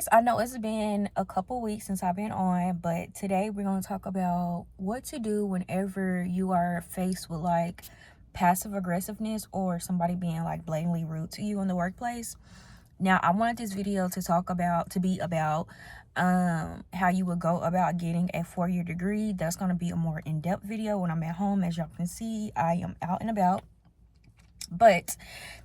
guys, I know it's been a couple weeks since I've been on, but today we're going to talk about what to do whenever you are faced with like passive aggressiveness or somebody being like blatantly rude to you in the workplace. Now, I wanted this video to be about how you would go about getting a 4-year degree. That's going to be a more in-depth video when I'm at home. As y'all can see, I am out and about. But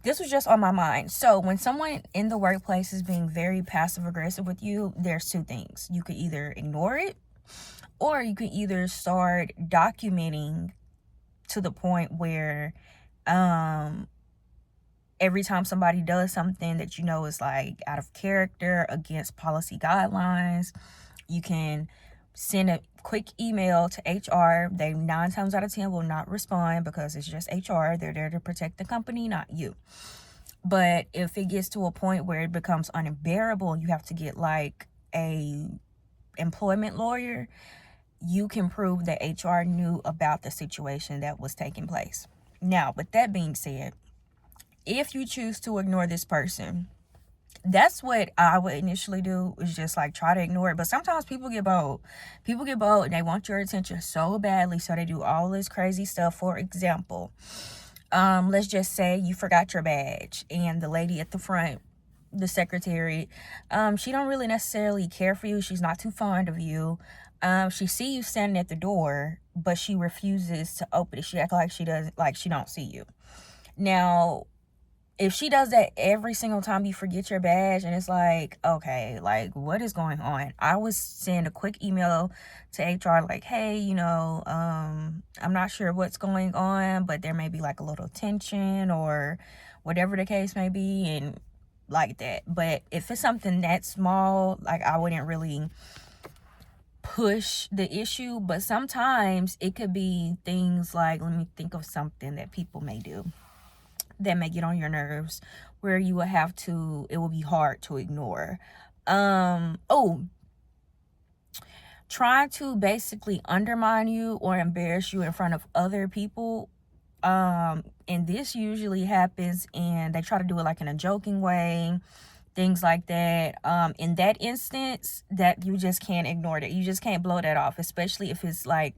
this was just on my mind. So when someone in the workplace is being very passive aggressive with you, there's two things. You could either ignore it, or you could either start documenting to the point where every time somebody does something that you know is like out of character, against policy guidelines, you can send a quick email to HR. They 9 times out of 10 will not respond because it's just HR. They're there to protect the company, not you. But if it gets to a point where it becomes unbearable, you have to get like a employment lawyer, you can prove that HR knew about the situation that was taking place. Now, with that being said, if you choose to ignore this person, that's what I would initially do, is just like try to ignore it. But sometimes people get bold. People get bold and they want your attention so badly, so they do all this crazy stuff. For example, let's just say you forgot your badge and the lady at the front, the secretary, she don't really necessarily care for you. She's not too fond of you. She see you standing at the door, but she refuses to open it. She act like she don't see you. Now, if she does that every single time you forget your badge, and it's like, okay, like what is going on? I would send a quick email to HR like, hey, I'm not sure what's going on, but there may be like a little tension or whatever the case may be, and like that. But if it's something that small, like I wouldn't really push the issue. But sometimes it could be things like, let me think of something that people may do that may get on your nerves, where you will have to, it will be hard to ignore. Try to basically undermine you or embarrass you in front of other people. And this usually happens, and they try to do it like in a joking way, things like that. In that instance, that you just can't ignore that. You just can't blow that off, especially if it's like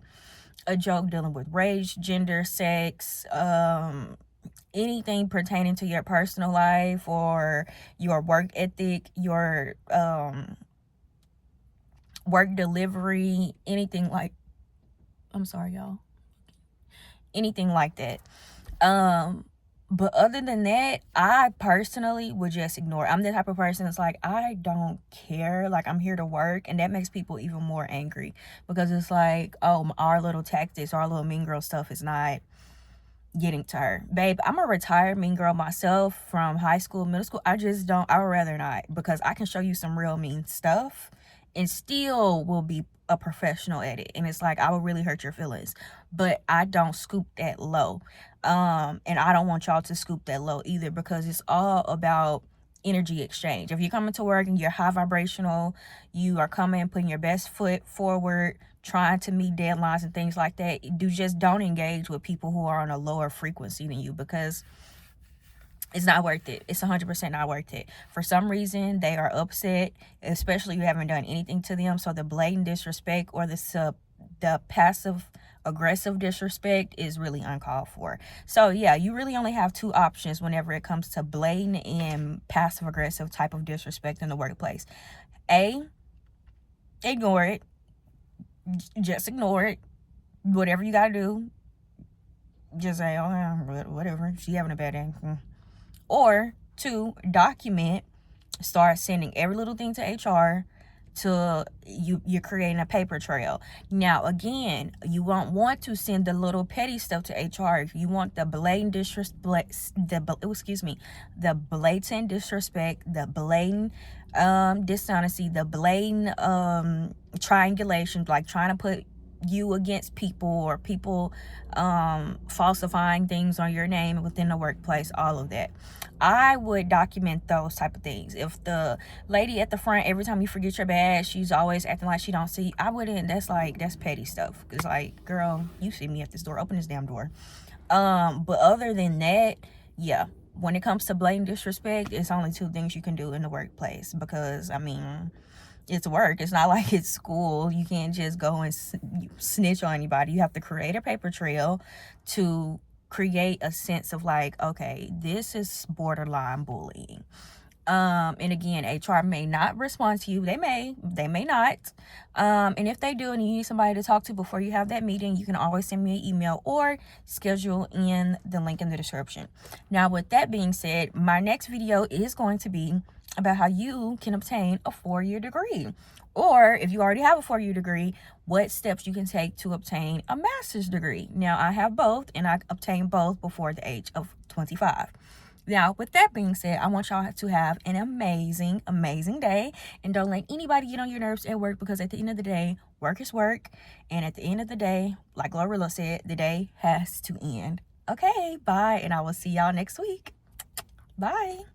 a joke dealing with race, gender, sex, anything pertaining to your personal life or your work ethic, your work delivery, anything like, I'm sorry y'all, anything like that. But other than that, I personally would just ignore. I'm the type of person that's like, I don't care, like I'm here to work. And that makes people even more angry, because it's like, oh, our little tactics, our little mean girl stuff is not getting to her. Babe, I'm a retired mean girl myself from high school, middle school. I would rather not, because I can show you some real mean stuff and still will be a professional at it. And it's like, I will really hurt your feelings, but I don't scoop that low. And I don't want y'all to scoop that low either, because it's all about energy exchange. If you're coming to work and you're high vibrational, you are coming, putting your best foot forward, trying to meet deadlines and things like that, just don't engage with people who are on a lower frequency than you, because it's not worth it. It's 100% not worth it. For some reason, they are upset, especially you haven't done anything to them. So the blatant disrespect or the passive aggressive disrespect is really uncalled for. So yeah, you really only have two options whenever it comes to blatant and passive aggressive type of disrespect in the workplace. A, ignore it. Just ignore it. Whatever you gotta do, just say, oh, whatever, she having a bad day. Or 2, document. Start sending every little thing to HR. You're creating a paper trail. Now again, you won't want to send the little petty stuff to HR. If you want the blatant disrespect, the blatant disrespect, the blatant dishonesty, the blatant triangulation, like trying to put you against people, or people falsifying things on your name within the workplace, all of that, I would document those type of things. If the lady at the front, every time you forget your badge, she's always acting like she don't see you, I wouldn't. That's petty stuff. It's like, girl, you see me at this door, open this damn door. But other than that, yeah, when it comes to blatant disrespect, it's only two things you can do in the workplace, because I mean, it's work. It's not like it's school. You can't just go and snitch on anybody. You have to create a paper trail to create a sense of like, okay, this is borderline bullying. And again, HR may not respond to you. They may not. And if they do and you need somebody to talk to before you have that meeting, you can always send me an email or schedule in the link in the description. Now, with that being said, my next video is going to be about how you can obtain a 4-year degree. Or if you already have a 4-year degree, what steps you can take to obtain a master's degree. Now, I have both, and I obtained both before the age of 25. Now, with that being said, I want y'all to have an amazing, amazing day. And don't let anybody get on your nerves at work, because at the end of the day, work is work. And at the end of the day, like Glorilla said, the day has to end. Okay, bye. And I will see y'all next week. Bye.